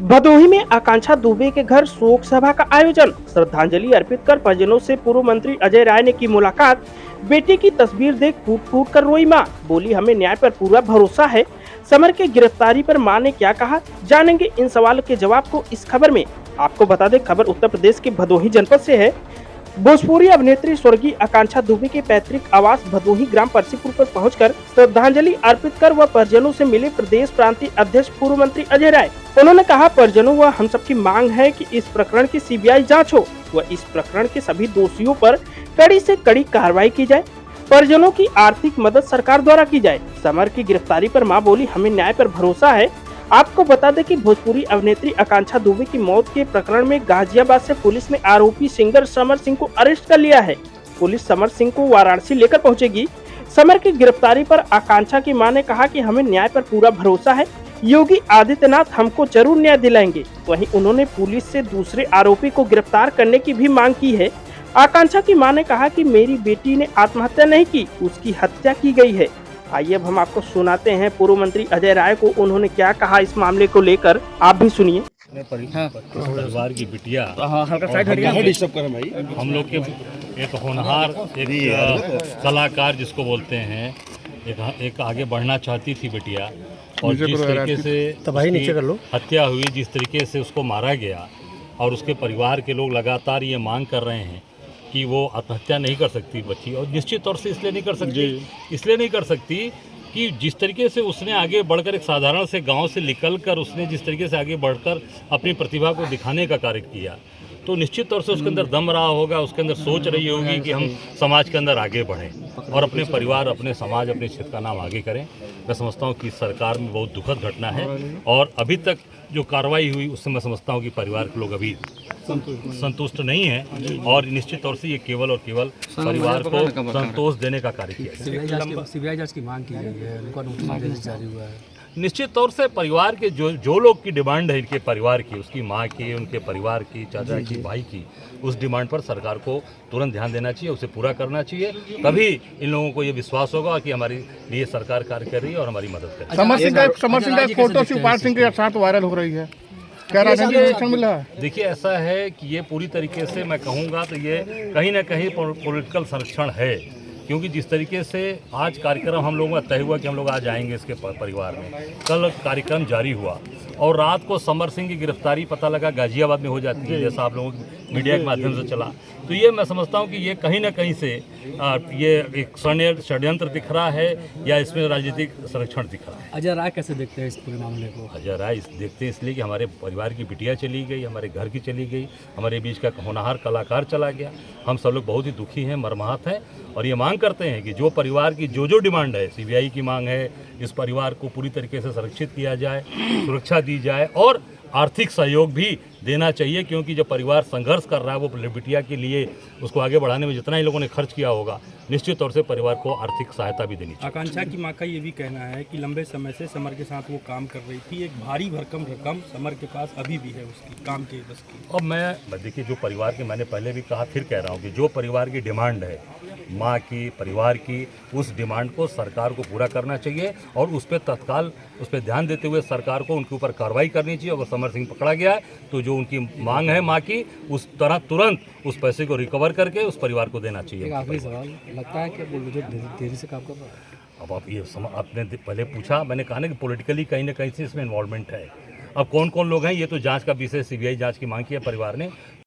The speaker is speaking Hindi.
भदोही में आकांक्षा दुबे के घर शोक सभा का आयोजन। श्रद्धांजलि अर्पित कर परिजनों से पूर्व मंत्री अजय राय ने की मुलाकात। बेटी की तस्वीर देख फूट फूट कर रोई मां, बोली हमें न्याय पर पूरा भरोसा है। समर की गिरफ्तारी पर मां ने क्या कहा, जानेंगे इन सवालों के जवाब को इस खबर में। आपको बता दें, खबर उत्तर प्रदेश के भदोही जनपद से है। भोजपुरी अभिनेत्री स्वर्गीय आकांक्षा दुबे के पैतृक आवास भदोही ग्राम परसीपुर पर पहुंचकर श्रद्धांजलि अर्पित कर वह परिजनों से मिले प्रदेश प्रांतीय अध्यक्ष पूर्व मंत्री अजय राय। उन्होंने कहा, परिजनों व हम सबकी मांग है कि इस प्रकरण की सीबीआई जांच हो व इस प्रकरण के सभी दोषियों पर कड़ी से कड़ी कार्रवाई की जाए। परिजनों की आर्थिक मदद सरकार द्वारा की जाए। समर की गिरफ्तारी पर मां बोली, हमें न्याय पर भरोसा है। आपको बता दें कि भोजपुरी अभिनेत्री आकांक्षा दुबे की मौत के प्रकरण में गाजियाबाद से पुलिस ने आरोपी सिंगर समर सिंह को अरेस्ट कर लिया है। पुलिस समर सिंह को वाराणसी लेकर पहुंचेगी। समर की गिरफ्तारी पर आकांक्षा की मां ने कहा कि हमें न्याय पर पूरा भरोसा है, योगी आदित्यनाथ हमको जरूर न्याय दिलाएंगे। वहीं उन्होंने पुलिस से दूसरे आरोपी को गिरफ्तार करने की भी मांग की है। आकांक्षा की मां ने कहा कि मेरी बेटी ने आत्महत्या नहीं की, उसकी हत्या की गई है। आइए अब हम आपको सुनाते हैं पूर्व मंत्री अजय राय को उन्होंने क्या कहा इस मामले को लेकर, आप भी सुनिए। परिवार की बिटिया डिस्टर्ब कर भाई, हम लोग के एक होनहार एक कलाकार जिसको बोलते हैं, एक आगे बढ़ना चाहती थी बिटिया, और जिस तरीके से उसकी हत्या हुई, जिस तरीके से उसको मारा गया, और उसके परिवार के लोग लगातार ये मांग कर रहे हैं कि वो आत्महत्या नहीं कर सकती बच्ची। और निश्चित तौर से इसलिए नहीं कर सकती कि जिस तरीके से उसने आगे बढ़कर एक साधारण से गांव से निकलकर उसने जिस तरीके से आगे बढ़कर अपनी प्रतिभा को दिखाने का कार्य किया, तो निश्चित तौर से उसके अंदर दम रहा होगा, उसके अंदर सोच रही होगी कि हम समाज के अंदर आगे बढ़ें और अपने परिवार, अपने समाज, अपने क्षेत्र का नाम आगे करें। मैं समझता हूँ कि सरकार में बहुत दुखद घटना है, और अभी तक जो कार्रवाई हुई उससे मैं समझता हूँ कि परिवार के लोग अभी संतुष्ट नहीं है, और निश्चित तौर से ये केवल और केवल परिवार को संतोष देने का कार्य किया है। सीबीआई जांच की मांग की गई है, उनका नोटिस जारी हुआ है। निश्चित तौर से परिवार के जो लोग की डिमांड है, इनके परिवार की, उसकी माँ की, उनके परिवार की, चाचा की, भाई की, उस डिमांड पर सरकार को तुरंत ध्यान देना चाहिए, उसे पूरा करना चाहिए। तभी इन लोगों को ये विश्वास होगा कि हमारे लिए सरकार कार्य कर रही है और हमारी मदद कर रही है। समर सिंह का फोटो शिवपाल सिंह के साथ वायरल हो रही है, क्या राजनीतिक मिला है? देखिए, ऐसा है कि ये पूरी तरीके से मैं कहूँगा तो ये कहीं ना कहीं पॉलिटिकल संरक्षण है, क्योंकि जिस तरीके से आज कार्यक्रम हम लोगों का तय हुआ कि हम लोग आज आएंगे इसके परिवार में, कल कार्यक्रम जारी हुआ और रात को समर सिंह की गिरफ्तारी पता लगा गाजियाबाद में हो जाती है, जैसा आप लोगों की मीडिया के माध्यम से चला। तो ये मैं समझता हूँ कि ये कहीं ना कहीं से ये एक षड्यंत्र दिख रहा है, या इसमें राजनीतिक संरक्षण दिख रहा है। अजय राय कैसे देखते हैं इस पूरे मामले को? अजय राय देखते हैं इसलिए कि हमारे परिवार की बिटिया चली गई, हमारे घर की चली गई, हमारे बीच का होनहार कलाकार चला गया। हम सब लोग बहुत ही दुखी हैं, मर्माहत हैं, और ये मांग करते हैं कि जो परिवार की जो डिमांड है, सीबीआई की मांग है, इस परिवार को पूरी तरीके से संरक्षित किया जाए, सुरक्षा दी जाए, और आर्थिक सहयोग भी देना चाहिए, क्योंकि जब परिवार संघर्ष कर रहा है, वो बिटिया के लिए उसको आगे बढ़ाने में जितना ही लोगों ने खर्च किया होगा, निश्चित तौर से परिवार को आर्थिक सहायता भी देनी चाहिए। आकांक्षा की मां का ये भी कहना है कि लंबे समय से समर के साथ वो काम कर रही थी, एक भारी भरकम रकम समर के पास अभी भी है उसकी काम के बस की। अब मैं देखिए, जो परिवार की, मैंने पहले भी कहा, फिर कह रहा हूँ कि जो परिवार की डिमांड है, माँ की, परिवार की, उस डिमांड को सरकार को पूरा करना चाहिए, और उस पर तत्काल उस पर ध्यान देते हुए सरकार को उनके ऊपर कार्रवाई करनी चाहिए। अगर समर सिंह पकड़ा गया है तो जो उनकी मांग है माँ की, उस तरह तुरंत उस पैसे को रिकवर करके उस परिवार को देना चाहिए। एक आखिरी सवाल, लगता है कि जो देरी से काम कर रहा है? अब आप ये आपने पहले पूछा, मैंने कहा ना कि पॉलिटिकली कहीं ना कहीं से इसमें इन्वॉल्वमेंट है। अब कौन कौन लोग हैं, ये तो जांच का विषय, सीबीआई जांच की मांग की है परिवार ने।